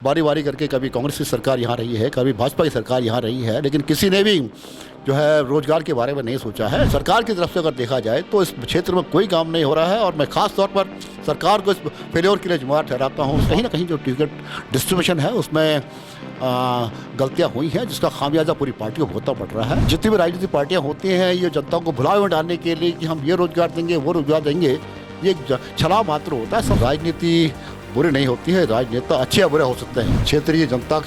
बारी बारी करके कभी कांग्रेस की सरकार यहाँ रही है, कभी भाजपा की सरकार यहाँ रही है, लेकिन किसी ने भी जो है रोजगार के बारे में नहीं सोचा है। सरकार की तरफ से अगर देखा जाए तो इस क्षेत्र में कोई काम नहीं हो रहा है और मैं खास तौर पर सरकार को इस फेल्योर के लिए जिम्मेदार ठहराता हूँ। कहीं ना कहीं जो टिकट डिस्ट्रीब्यूशन है उसमें गलतियाँ हुई हैं, जिसका खामियाजा पूरी पार्टी को भुगतना पड़ रहा है। जितनी भी राजनीतिक पार्टियाँ होती हैं ये जनता को भुलावे में डालने के लिए कि हम ये रोजगार देंगे वो रोजगार देंगे, ये छलावा मात्र होता है। सब राजनीति बुरी नहीं होती है, राजनेता अच्छे या बुरे हो सकते हैं। क्षेत्रीय जनता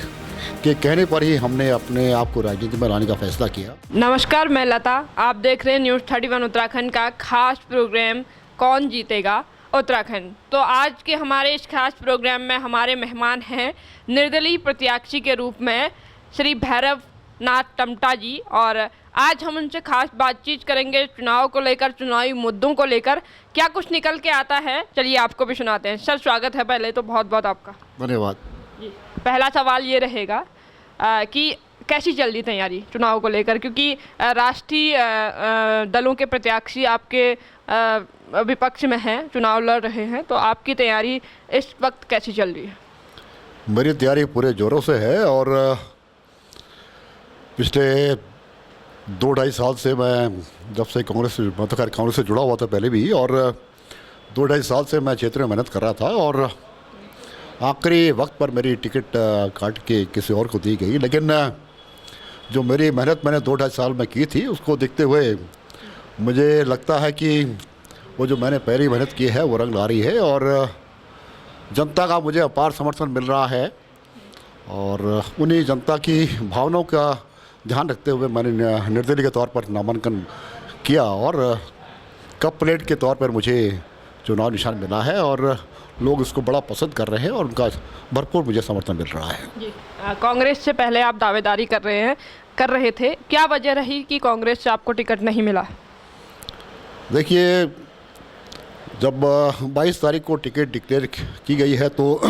के कहने पर ही हमने अपने आप को राजनीति में लाने का फैसला किया। नमस्कार, मैं लता, आप देख रहे हैं न्यूज़ 31 उत्तराखंड का खास प्रोग्राम कौन जीतेगा उत्तराखंड। तो आज के हमारे इस खास प्रोग्राम में हमारे मेहमान हैं निर्दलीय प्रत्याशी के रूप में श्री भैरव नाथ टमटा जी, और आज हम उनसे खास बातचीत करेंगे चुनाव को लेकर, चुनावी मुद्दों को लेकर क्या कुछ निकल के आता है। चलिए आपको भी सुनाते हैं। सर स्वागत है पहले तो बहुत बहुत आपका। धन्यवाद जी। पहला सवाल ये रहेगा कि कैसी चल रही तैयारी चुनाव को लेकर, क्योंकि राष्ट्रीय दलों के प्रत्याशी आपके विपक्ष में हैं, चुनाव लड़ रहे हैं, तो आपकी तैयारी इस वक्त कैसी चल रही है? मेरी तैयारी पूरे जोरों से है और पिछले 2-2.5 साल से मैं जब से कांग्रेस से जुड़ा हुआ था पहले भी, और 2-2.5 साल से मैं क्षेत्र में मेहनत कर रहा था और आखिरी वक्त पर मेरी टिकट काट के किसी और को दी गई। लेकिन जो मेरी मेहनत मैंने 2-2.5 साल में की थी उसको देखते हुए मुझे लगता है कि वो जो मैंने पहली मेहनत की है वो रंग ला रही है और जनता का मुझे अपार समर्थन मिल रहा है। और उन्हीं जनता की भावनाओं का ध्यान रखते हुए मैंने निर्दलीय के तौर पर नामांकन किया और कप प्लेट के तौर पर मुझे चुनाव निशान मिला है और लोग इसको बड़ा पसंद कर रहे हैं और उनका भरपूर मुझे समर्थन मिल रहा है। जी। कांग्रेस से पहले आप दावेदारी कर रहे थे, क्या वजह रही कि कांग्रेस से आपको टिकट नहीं मिला? देखिए, जब 22 तारीख को टिकट डिक्लेयर की गई है तो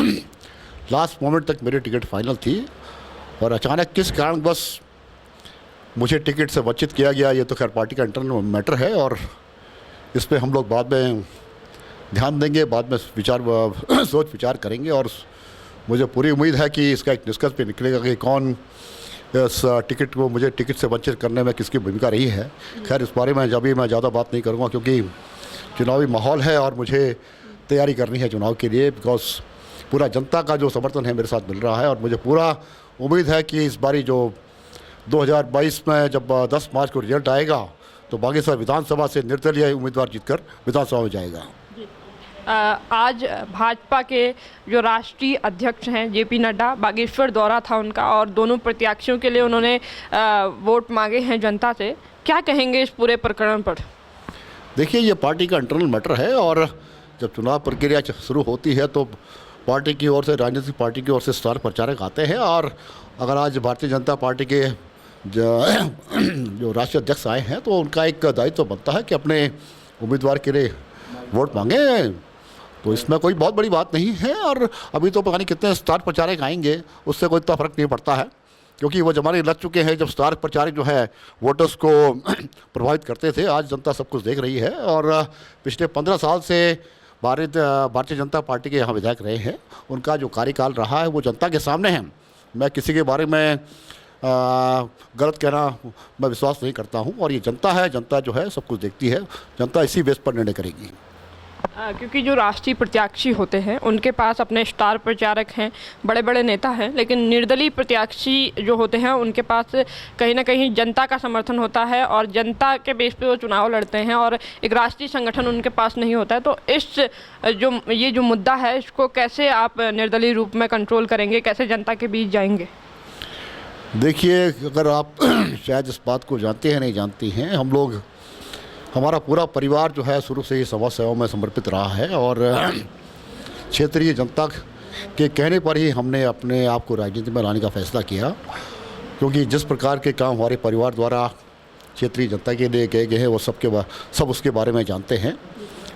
लास्ट मोमेंट तक मेरी टिकट फाइनल थी और अचानक किस कारण बस मुझे टिकट से वंचित किया गया, ये तो खैर पार्टी का इंटरनल मैटर है और इस पर हम लोग बाद में ध्यान देंगे, बाद में सोच विचार करेंगे। और मुझे पूरी उम्मीद है कि इसका एक निष्कर्ष पे निकलेगा कि कौन इस टिकट को, मुझे टिकट से वंचित करने में किसकी भूमिका रही है। खैर इस बारे में अभी मैं ज़्यादा बात नहीं करूँगा क्योंकि चुनावी माहौल है और मुझे तैयारी करनी है चुनाव के लिए, बिकॉज पूरा जनता का जो समर्थन है मेरे साथ मिल रहा है और मुझे पूरा उम्मीद है कि इस बारी जो 2022 में जब 10 मार्च को रिजल्ट आएगा तो बागेश्वर विधानसभा से निर्दलीय उम्मीदवार जीतकर विधानसभा में जाएगा। आज भाजपा के जो राष्ट्रीय अध्यक्ष हैं जेपी नड्डा, बागेश्वर दौरा था उनका और दोनों प्रत्याशियों के लिए उन्होंने वोट मांगे हैं जनता से, क्या कहेंगे इस पूरे प्रकरण पर? देखिए, ये पार्टी का इंटरनल मैटर है और जब चुनाव प्रक्रिया शुरू होती है तो पार्टी की ओर से, राजनीतिक पार्टी की ओर से स्टार प्रचारक आते हैं और अगर आज भारतीय जनता पार्टी के जो राष्ट्रीय अध्यक्ष आए हैं तो उनका एक दायित्व बनता है कि अपने उम्मीदवार के लिए वोट मांगे। तो इसमें कोई बहुत बड़ी बात नहीं है और अभी तो पता नहीं कितने स्टार प्रचारक आएंगे, उससे कोई इतना फर्क नहीं पड़ता है क्योंकि वो ज़माने लग चुके हैं जब स्टार प्रचारक जो है वोटर्स को प्रभावित करते थे। आज जनता सब कुछ देख रही है और पिछले 15 साल से भारतीय जनता पार्टी के यहाँ विधायक रहे हैं, उनका जो कार्यकाल रहा है वो जनता के सामने है। मैं किसी के बारे में गलत कहना मैं विश्वास नहीं करता हूँ और ये जनता है, जनता जो है सब कुछ देखती है, जनता इसी बेस पर निर्णय करेगी। क्योंकि जो राष्ट्रीय प्रत्याशी होते हैं उनके पास अपने स्टार प्रचारक हैं, बड़े बड़े नेता हैं, लेकिन निर्दलीय प्रत्याशी जो होते हैं उनके पास कहीं ना कहीं जनता का समर्थन होता है और जनता के बेस पे वो चुनाव लड़ते हैं और एक राष्ट्रीय संगठन उनके पास नहीं होता है। तो इस ये जो मुद्दा है इसको कैसे आप निर्दलीय रूप में कंट्रोल करेंगे, कैसे जनता के बीच जाएंगे? देखिए, अगर आप शायद इस बात को जानते हैं नहीं जानती हैं, हम लोग, हमारा पूरा परिवार जो है शुरू से ही समाज सेवा में समर्पित रहा है और क्षेत्रीय जनता के कहने पर ही हमने अपने आप को राजनीति में लाने का फैसला किया, क्योंकि जिस प्रकार के काम हमारे परिवार द्वारा क्षेत्रीय जनता के लिए किए गए हैं वो सब उसके बारे में जानते हैं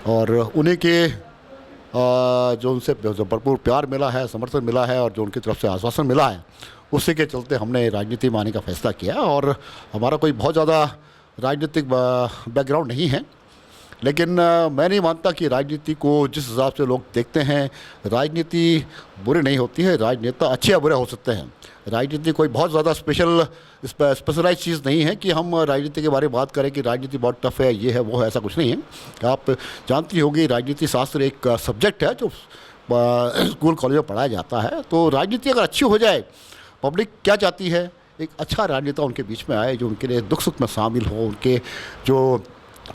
और उन्हीं के जो उनसे भरपूर प्यार मिला है, समर्थन मिला है और जो उनकी तरफ से आश्वासन मिला है, उसी के चलते हमने राजनीति में आने का फैसला किया। और हमारा कोई बहुत ज़्यादा राजनीतिक बैकग्राउंड नहीं है, लेकिन मैं नहीं मानता कि राजनीति को जिस हिसाब से लोग देखते हैं, राजनीति बुरी नहीं होती है, राजनेता अच्छे या बुरे हो सकते हैं। राजनीति कोई बहुत ज़्यादा स्पेशलाइज चीज़ नहीं है कि हम राजनीति के बारे में बात करें कि राजनीति बहुत टफ है, ये है वो है, ऐसा कुछ नहीं है। आप जानती होगी राजनीति शास्त्र एक सब्जेक्ट है जो स्कूल कॉलेज में पढ़ाया जाता है। तो राजनीति अगर अच्छी हो जाए, पब्लिक क्या चाहती है, एक अच्छा राजनेता उनके बीच में आए जो उनके लिए दुख सुख में शामिल हो,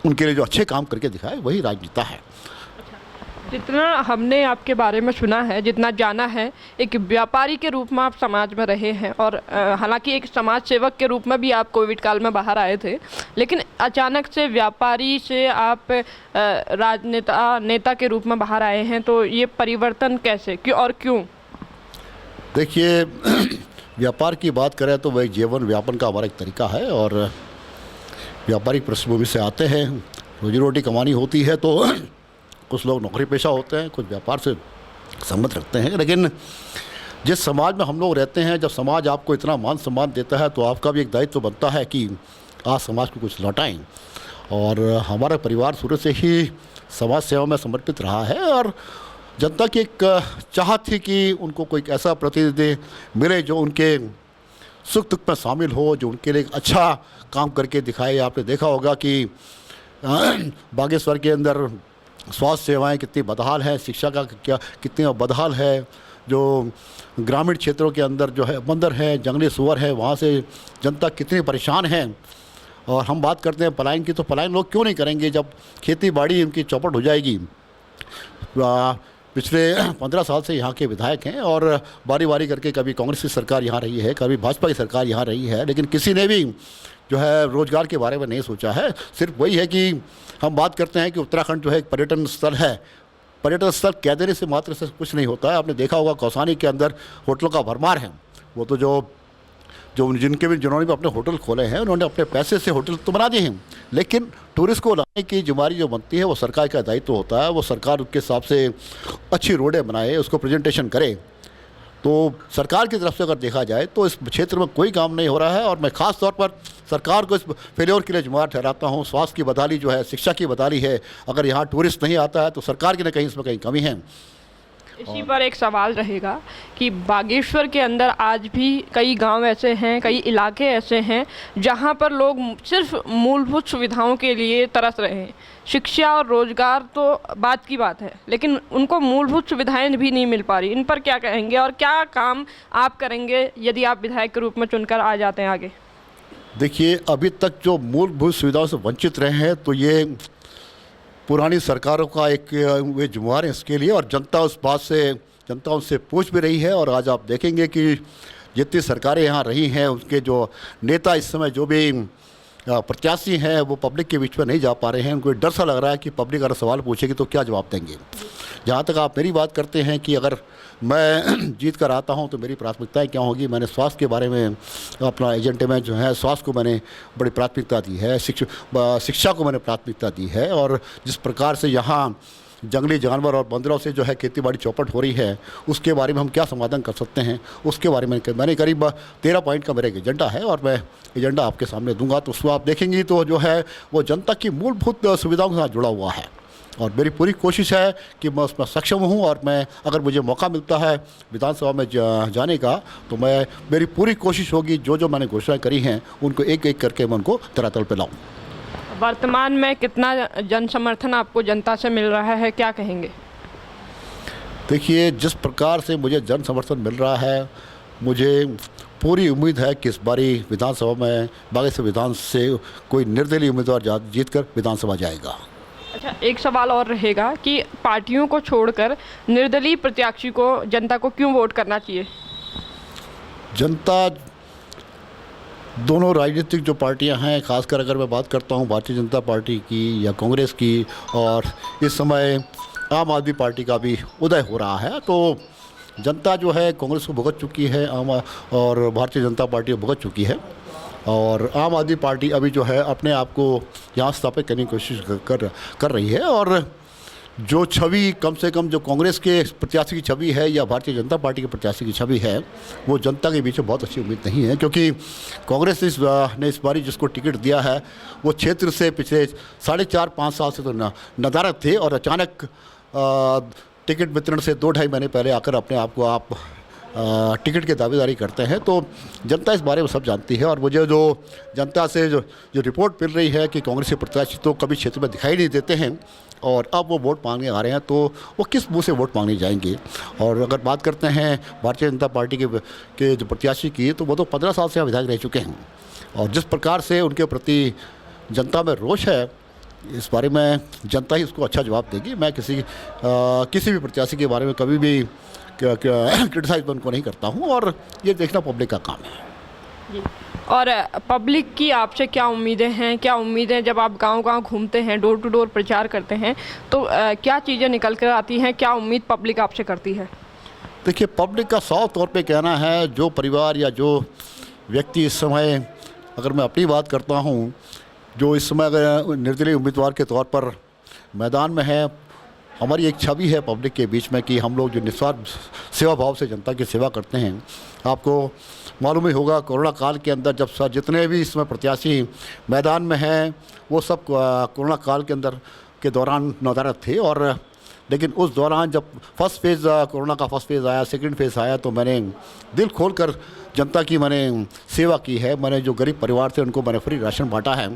उनके लिए जो अच्छे काम करके दिखाए, वही राजनेता है। जितना हमने आपके बारे में सुना है, जितना जाना है, एक व्यापारी के रूप में आप समाज में रहे हैं और हालांकि एक समाज सेवक के रूप में भी आप कोविड काल में बाहर आए थे, लेकिन अचानक से व्यापारी से आप नेता के रूप में बाहर आए हैं, तो ये परिवर्तन कैसे, क्यों और क्यों? देखिए, व्यापार की बात करें तो वह जीवन व्यापन का हमारा एक तरीका है और व्यापारिक पृष्ठभूमि से आते हैं, रोजी रोटी कमानी होती है, तो कुछ लोग नौकरी पेशा होते हैं, कुछ व्यापार से संबंध रखते हैं। लेकिन जिस समाज में हम लोग रहते हैं, जब समाज आपको इतना मान सम्मान देता है तो आपका भी एक दायित्व बनता है कि आप समाज को कुछ लौटाएं। और हमारा परिवार शुरू से ही समाज सेवा में समर्पित रहा है और जनता की एक चाहत थी कि उनको कोई ऐसा प्रतिनिधि मिले जो उनके सुख दुख में शामिल हो, जो उनके लिए एक अच्छा काम करके दिखाए। आपने देखा होगा कि बागेश्वर के अंदर स्वास्थ्य सेवाएं कितनी बदहाल है, शिक्षा का क्या कितनी बदहाल है, जो ग्रामीण क्षेत्रों के अंदर जो है बंदर है, जंगली सुअर है, वहाँ से जनता कितनी परेशान है। और हम बात करते हैं पलायन की, तो पलायन लोग क्यों नहीं करेंगे जब खेती बाड़ी उनकी चौपट हो जाएगी। पिछले 15 साल से यहाँ के विधायक हैं और बारी बारी करके कभी कांग्रेस की सरकार यहाँ रही है, कभी भाजपा की सरकार यहाँ रही है, लेकिन किसी ने भी जो है रोज़गार के बारे में नहीं सोचा है। सिर्फ वही है कि हम बात करते हैं कि उत्तराखंड जो है एक पर्यटन स्थल है। पर्यटन स्थल कह देने से मात्र से कुछ नहीं होता है। आपने देखा होगा कौसानी के अंदर होटलों का भरमार है। वो तो जिन्होंने भी अपने होटल खोले हैं, उन्होंने अपने पैसे से होटल तो बना दिए हैं, लेकिन टूरिस्ट को लाने की जिम्मेदारी जो बनती है वो सरकार का दायित्व होता है। वो सरकार उसके हिसाब से अच्छी रोडें बनाए, उसको प्रेजेंटेशन करे। तो सरकार की तरफ से अगर देखा जाए तो इस क्षेत्र में कोई काम नहीं हो रहा है और मैं ख़ास तौर पर सरकार को इस फेल्योर के लिए जिम्मेदार ठहराता हूँ। स्वास्थ्य की बदहाली जो है, शिक्षा की बदहाली है, अगर यहाँ टूरिस्ट नहीं आता है तो सरकार की न कहीं इसमें कहीं कमी है। इसी पर एक सवाल रहेगा कि बागेश्वर के अंदर आज भी कई गांव ऐसे हैं, कई इलाके ऐसे हैं जहां पर लोग सिर्फ मूलभूत सुविधाओं के लिए तरस रहे हैं। शिक्षा और रोजगार तो बात की बात है, लेकिन उनको मूलभूत सुविधाएं भी नहीं मिल पा रही। इन पर क्या कहेंगे और क्या काम आप करेंगे यदि आप विधायक के रूप में चुनकर आ जाते हैं आगे? देखिए, अभी तक जो मूलभूत सुविधाओं से वंचित रहे हैं तो ये पुरानी सरकारों का एक वे जिम्मेवार है इसके लिए, और जनता उनसे पूछ भी रही है। और आज आप देखेंगे कि जितनी सरकारें यहाँ रही हैं, उसके जो नेता इस समय जो भी प्रत्याशी हैं वो पब्लिक के बीच में नहीं जा पा रहे हैं। उनको डर सा लग रहा है कि पब्लिक अगर सवाल पूछेगी तो क्या जवाब देंगे। जहाँ तक आप मेरी बात करते हैं कि अगर मैं जीत कर आता हूँ तो मेरी प्राथमिकताएं क्या होगी, मैंने स्वास्थ्य के बारे में अपना एजेंडे में जो है स्वास्थ्य को मैंने बड़ी प्राथमिकता दी है, शिक्षा को मैंने प्राथमिकता दी है। और जिस प्रकार से यहाँ जंगली जानवर और बंदरों से जो है खेती बाड़ी चौपट हो रही है, उसके बारे में हम क्या समाधान कर सकते हैं, उसके बारे में मैंने करीब 13 पॉइंट का मेरा एजेंडा है और मैं एजेंडा आपके सामने दूंगा। तो उसको आप देखेंगी तो जो है वो जनता की मूलभूत सुविधाओं के साथ जुड़ा हुआ है और मेरी पूरी कोशिश है कि मैं उसमें सक्षम हूँ। और मैं अगर मुझे मौका मिलता है विधानसभा में जाने का तो मेरी पूरी कोशिश होगी जो मैंने घोषणाएँ करी हैं उनको एक एक करके मैं उनको धरातल पर लाऊँ। वर्तमान में कितना जन समर्थन आपको जनता से मिल रहा है, क्या कहेंगे? देखिए, जिस प्रकार से मुझे जन समर्थन मिल रहा है, मुझे पूरी उम्मीद है कि इस बारी विधानसभा में बागेश्वर विधान से कोई निर्दलीय उम्मीदवार जीतकर विधानसभा जाएगा। अच्छा, एक सवाल और रहेगा कि पार्टियों को छोड़कर निर्दलीय प्रत्याशी को जनता को क्यों वोट करना चाहिए? जनता दोनों राजनीतिक जो पार्टियां हैं, खासकर अगर मैं बात करता हूं भारतीय जनता पार्टी की या कांग्रेस की, और इस समय आम आदमी पार्टी का भी उदय हो रहा है, तो जनता जो है कांग्रेस को भुगत चुकी है और भारतीय जनता पार्टी को भुगत चुकी है। और आम आदमी पार्टी अभी जो है अपने आप को यहाँ स्थापित करने की कोशिश कर रही है। और जो छवि कम से कम जो कांग्रेस के प्रत्याशी की छवि है या भारतीय जनता पार्टी के प्रत्याशी की छवि है, वो जनता के बीच में बहुत अच्छी उम्मीद नहीं है, क्योंकि कांग्रेस ने इस बारी जिसको टिकट दिया है वो क्षेत्र से पिछले 4.5-5 साल से तो नदारद थे, और अचानक टिकट वितरण से 2-2.5 महीने पहले आकर अपने आप को आप टिकट की दावेदारी करते हैं। तो जनता इस बारे में सब जानती है, और मुझे जो जनता से जो रिपोर्ट मिल रही है कि कांग्रेस के प्रत्याशी तो कभी क्षेत्र में दिखाई नहीं देते हैं, और अब वो वोट मांगने आ रहे हैं, तो वो किस मुंह से वोट मांगने जाएंगे। और अगर बात करते हैं भारतीय जनता पार्टी के जो प्रत्याशी की, तो वो तो 15 साल से यहाँ विधायक रह चुके हैं, और जिस प्रकार से उनके प्रति जनता में रोष है, इस बारे में जनता ही उसको अच्छा जवाब देगी। मैं किसी भी प्रत्याशी के बारे में कभी भी क्रिटिसाइज उनको नहीं करता हूँ, और ये देखना पब्लिक का काम है। जी। और पब्लिक की आपसे क्या उम्मीदें हैं, क्या उम्मीदें जब आप गांव-गांव घूमते हैं, डोर टू डोर प्रचार करते हैं, तो क्या चीज़ें निकल कर आती हैं, क्या उम्मीद पब्लिक आपसे करती है? देखिए, पब्लिक का साफ तौर पे कहना है, जो परिवार या जो व्यक्ति इस समय, अगर मैं अपनी बात करता हूँ, जो इस समय अगर निर्दलीय उम्मीदवार के तौर पर मैदान में है, हमारी एक छवि है पब्लिक के बीच में कि हम लोग जो निस्वार्थ सेवा भाव से जनता की सेवा करते हैं। आपको मालूम ही होगा, कोरोना काल के अंदर जब जितने भी इसमें प्रत्याशी मैदान में हैं, वो सब कोरोना काल के अंदर के दौरान नदारद थे, और लेकिन उस दौरान जब कोरोना का फर्स्ट फेज़ आया, सेकंड फेज़ आया, तो मैंने दिल खोलकर जनता की मैंने सेवा की है। मैंने जो गरीब परिवार थे उनको मैंने फ्री राशन बांटा है,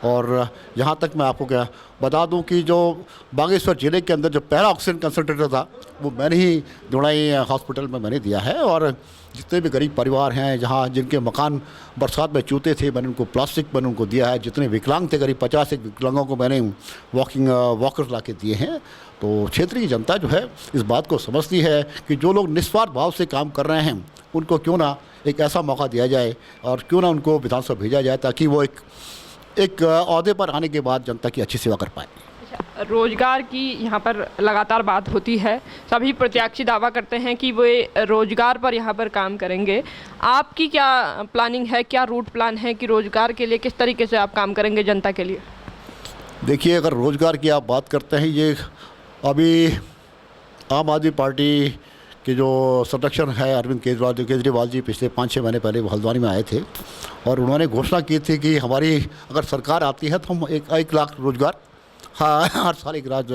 और यहाँ तक मैं आपको क्या बता दूं कि जो बागेश्वर ज़िले के अंदर जो पहला ऑक्सीजन कंसंट्रेटर था, वो मैंने ही दुड़ाई हॉस्पिटल में मैंने दिया है। और जितने भी गरीब परिवार हैं, जहाँ जिनके मकान बरसात में चूते थे, मैंने उनको प्लास्टिक मैंने उनको दिया है। जितने विकलांग थे, करीब 50 विकलांगों को मैंने वॉकर्स ला के दिए हैं। तो क्षेत्र की जनता जो है इस बात को समझती है कि जो लोग निस्वार्थ भाव से काम कर रहे हैं, उनको क्यों ना एक ऐसा मौका दिया जाए, और क्यों ना उनको विधानसभा भेजा जाए, ताकि वो एक ओहदे पर आने के बाद जनता की अच्छी सेवा कर पाए। रोजगार की यहाँ पर लगातार बात होती है, सभी प्रत्याशी दावा करते हैं कि वे रोजगार पर यहाँ पर काम करेंगे। आपकी क्या प्लानिंग है, क्या रूट प्लान है कि रोजगार के लिए किस तरीके से आप काम करेंगे जनता के लिए? देखिए, अगर रोजगार की आप बात करते हैं, ये अभी आम आदमी पार्टी के जो संरक्षण है अरविंद केजरीवाल जी पिछले 5-6 महीने पहले हल्द्वानी में आए थे, और उन्होंने घोषणा की थी कि हमारी अगर सरकार आती है तो हम 1 लाख रोजगार हर साल 1 लाख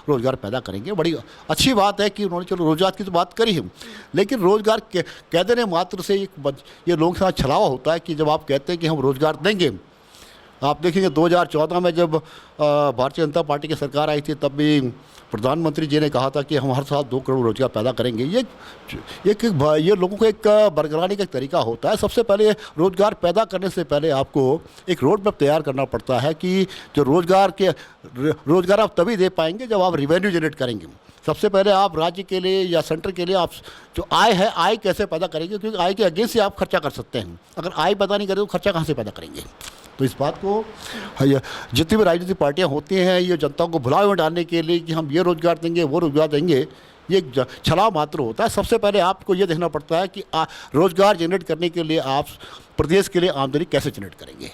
रोज़गार पैदा करेंगे। बड़ी अच्छी बात है कि उन्होंने चलो रोज़गार की तो बात करी है, लेकिन रोज़गार कह देने मात्र से ये लोगों के साथ छलावा होता है कि जब आप कहते हैं कि हम रोज़गार देंगे। आप देखेंगे 2014 में जब भारतीय जनता पार्टी की सरकार आई थी, तब भी प्रधानमंत्री जी ने कहा था कि हम हर साल 2 करोड़ रोजगार पैदा करेंगे। ये लोगों को एक बरगलाने का एक तरीका होता है। सबसे पहले रोज़गार पैदा करने से पहले आपको एक रोड मैप तैयार करना पड़ता है कि जो रोज़गार आप तभी दे पाएंगे जब आप रेवेन्यू जनरेट करेंगे। सबसे पहले आप राज्य के लिए या सेंटर के लिए आप जो आय है, आय कैसे पैदा करेंगे, क्योंकि आय के अगेंस्ट से आप खर्चा कर सकते हैं। अगर आय पैदा नहीं करें तो खर्चा कहाँ से पैदा करेंगे। तो इस बात को जितनी भी राजनीतिक पार्टियां होती हैं, ये जनता को भुलावे में डालने के लिए कि हम ये रोज़गार देंगे, वो रोज़गार देंगे, ये छलावा मात्र होता है। सबसे पहले आपको ये देखना पड़ता है कि रोज़गार जनरेट करने के लिए आप प्रदेश के लिए आमदनी कैसे जनरेट करेंगे।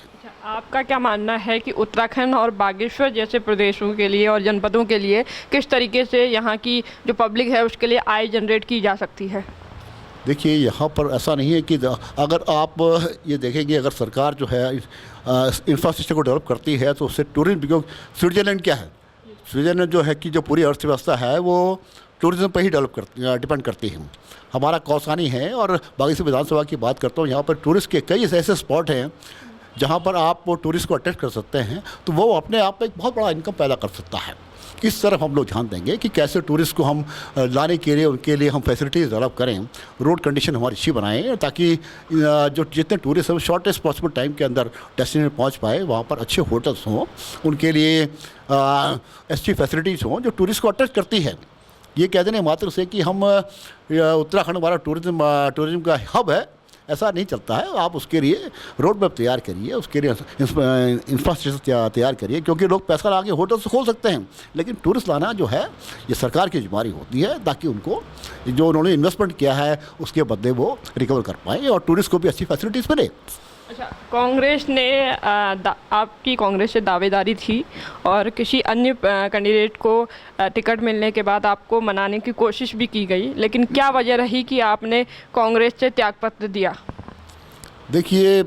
आपका क्या मानना है कि उत्तराखंड और बागेश्वर जैसे प्रदेशों के लिए और जनपदों के लिए किस तरीके से यहाँ की जो पब्लिक है उसके लिए आय जनरेट की जा सकती है? देखिए, यहाँ पर ऐसा नहीं है कि अगर आप ये देखेंगे, अगर सरकार जो है इंफ्रास्ट्रक्चर को डेवलप करती है तो उससे टूरिज्म, स्विट्ज़रलैंड क्या है, स्विट्ज़रलैंड जो है कि जो पूरी अर्थव्यवस्था है वो टूरिज्म पर ही डिपेंड करती है। हमारा कौसानी है, और बागेश्वर विधानसभा की बात करता हूँ, यहाँ पर टूरिस्ट के कई ऐसे स्पॉट हैं जहाँ पर आप टूरिस्ट को अट्रैक्ट कर सकते हैं, तो वो अपने आप में एक बहुत बड़ा इनकम पैदा कर सकता है। इस तरफ हम लोग ध्यान देंगे कि कैसे टूरिस्ट को हम लाने के लिए उनके लिए हम फैसिलिटीज़ डेवलप करें, रोड कंडीशन हमारी अच्छी बनाएं, ताकि जो जितने टूरिस्ट हैं वो शॉर्टेस्ट पॉसिबल टाइम के अंदर डेस्टिनेशन पहुंच पाए। वहाँ पर अच्छे होटल्स हों, उनके लिए अच्छी फैसिलिटीज़ हों जो टूरिस्ट को अट्रैक्ट करती है। ये कह देने मात्र से कि हम उत्तराखंड हमारा टूरिज्म का हब है, ऐसा नहीं चलता है। आप उसके लिए रोड मैप तैयार करिए, उसके लिए इंफ्रास्ट्रक्चर तैयार करिए, क्योंकि लोग पैसा ला के होटल से खोल सकते हैं, लेकिन टूरिस्ट लाना जो है ये सरकार की जिम्मेदारी होती है, ताकि उनको जो उन्होंने इन्वेस्टमेंट किया है उसके बदले वो रिकवर कर पाएँ और टूरिस्ट को भी अच्छी फैसिलिटीज़ मिले। अच्छा, कांग्रेस ने आपकी कांग्रेस से दावेदारी थी और किसी अन्य कैंडिडेट को टिकट मिलने के बाद आपको मनाने की कोशिश भी की गई, लेकिन क्या वजह रही कि आपने कांग्रेस से त्यागपत्र दिया? देखिए,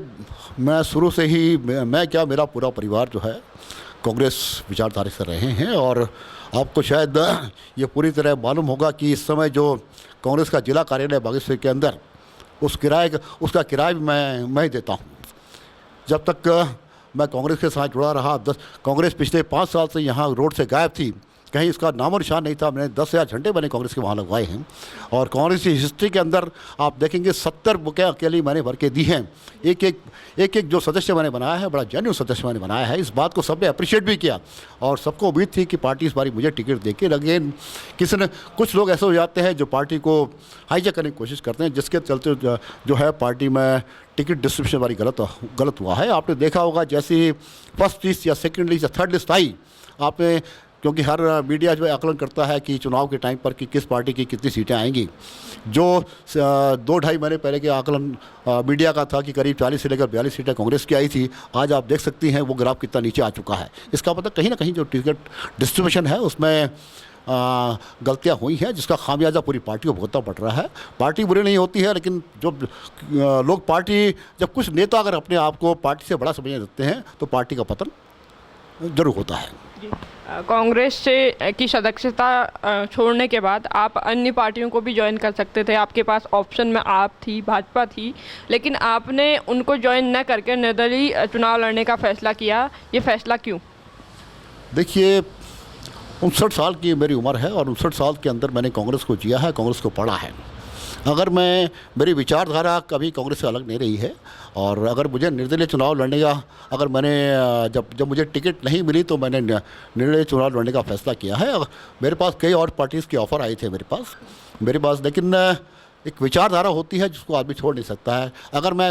मैं शुरू से ही मैं क्या मेरा पूरा परिवार जो है कांग्रेस विचारधारा से रहे हैं। और आपको शायद ये पूरी तरह मालूम होगा कि इस समय जो कांग्रेस का जिला कार्यालय बागेश्वर के अंदर उसका किराया भी मैं ही देता हूँ। जब तक मैं कांग्रेस के साथ जुड़ा रहा, कांग्रेस पिछले 5 साल से यहाँ रोड से गायब थी, कहीं इसका नामो निशान नहीं था। मैंने 10,000 झंडे मैंने कांग्रेस के वहाँ लगवाए हैं। और कांग्रेस की हिस्ट्री के अंदर आप देखेंगे 70 बुकें अकेली मैंने भर के दी हैं। एक जो सदस्य मैंने बनाया है, बड़ा जेन्युइन सदस्य मैंने बनाया है। इस बात को सबने अप्रिशिएट भी किया और सबको उम्मीद थी कि पार्टी इस बारी मुझे टिकट दे के लगे। कुछ लोग ऐसे हो जाते हैं जो पार्टी को हाईजैक करने की कोशिश करते हैं, जिसके चलते जो है पार्टी में टिकट डिस्ट्रीब्यूशन वाली गलत हुआ है। आपने देखा होगा जैसे ही फर्स्ट लिस्ट या सेकेंड लिस्ट या थर्ड लिस्ट आई, आपने, क्योंकि हर मीडिया जो है आकलन करता है कि चुनाव के टाइम पर कि किस पार्टी की कितनी सीटें आएंगी। जो 2-2.5 महीने पहले के आकलन मीडिया का था कि करीब 40 से लेकर 42 सीटें कांग्रेस की आई थी, आज आप देख सकती हैं वो ग्राफ कितना नीचे आ चुका है। इसका मतलब कहीं ना कहीं जो टिकट डिस्ट्रीब्यूशन है उसमें गलतियां हुई हैं, जिसका खामियाजा पूरी पार्टी को भुगतना पड़ रहा है। पार्टी बुरी नहीं होती है, लेकिन जो लोग जब कुछ नेता अगर अपने आप को पार्टी से बड़ा समझने लगते हैं तो पार्टी का पतन जरूर होता है। कांग्रेस से की सदस्यता छोड़ने के बाद आप अन्य पार्टियों को भी ज्वाइन कर सकते थे। आपके पास ऑप्शन में आप थी, भाजपा थी, लेकिन आपने उनको ज्वाइन न करके निर्दलीय चुनाव लड़ने का फैसला किया। ये फैसला क्यों? देखिए, 59 साल की मेरी उम्र है और 59 साल के अंदर मैंने कांग्रेस को जिया है, कांग्रेस को पढ़ा है। अगर मेरी विचारधारा कभी कांग्रेस से अलग नहीं रही है और अगर मुझे निर्दलीय चुनाव लड़ने का जब मुझे टिकट नहीं मिली तो मैंने निर्दलीय चुनाव लड़ने का फैसला किया है। मेरे पास कई और पार्टीज़ के ऑफ़र आए थे मेरे पास, लेकिन एक विचारधारा होती है जिसको आदमी छोड़ नहीं सकता है। अगर मैं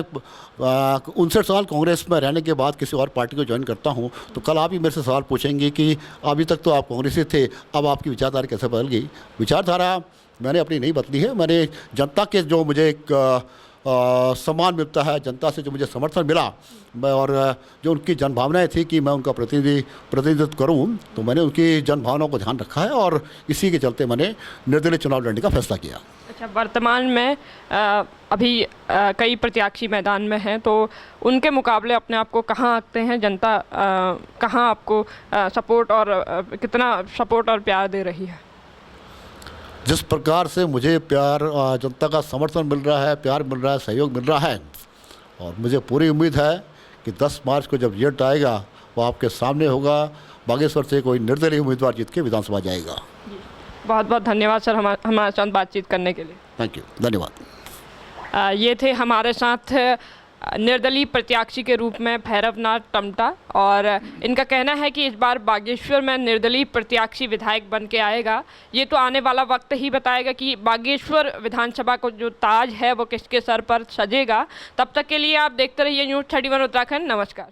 59 साल कांग्रेस में रहने के बाद किसी और पार्टी को ज्वाइन करता हूं तो कल आप ही मेरे से सवाल पूछेंगे कि अभी तक तो आप कांग्रेसी थे, अब आपकी विचारधारा कैसे बदल गई। विचारधारा मैंने अपनी नहीं बदली है। मैंने जनता के जो मुझे एक सम्मान मिलता है, जनता से जो मुझे समर्थन मिला, और जो उनकी जनभावनाएं थी कि मैं उनका प्रतिनिधित्व करूं, तो मैंने उनकी जनभावनाओं को ध्यान रखा है और इसी के चलते मैंने निर्दलीय चुनाव लड़ने का फैसला किया। अच्छा, वर्तमान में अभी कई प्रत्याशी मैदान में हैं, तो उनके मुकाबले अपने आप को कहाँ आंकते हैं? जनता कहाँ आपको सपोर्ट और कितना सपोर्ट और प्यार दे रही है? जिस प्रकार से मुझे जनता का समर्थन मिल रहा है, प्यार मिल रहा है, सहयोग मिल रहा है, और मुझे पूरी उम्मीद है कि 10 मार्च को जब रिजल्ट आएगा वो आपके सामने होगा। बागेश्वर से कोई निर्दलीय उम्मीदवार जीत के विधानसभा जाएगा। बहुत बहुत धन्यवाद सर हमारे साथ बातचीत करने के लिए। थैंक यू, धन्यवाद। ये थे हमारे साथ निर्दलीय प्रत्याशी के रूप में भैरवनाथ टमटा, और इनका कहना है कि इस बार बागेश्वर में निर्दलीय प्रत्याशी विधायक बन के आएगा। ये तो आने वाला वक्त ही बताएगा कि बागेश्वर विधानसभा को जो ताज है वो किसके सर पर सजेगा। तब तक के लिए आप देखते रहिए न्यूज़ 31 उत्तराखंड। नमस्कार।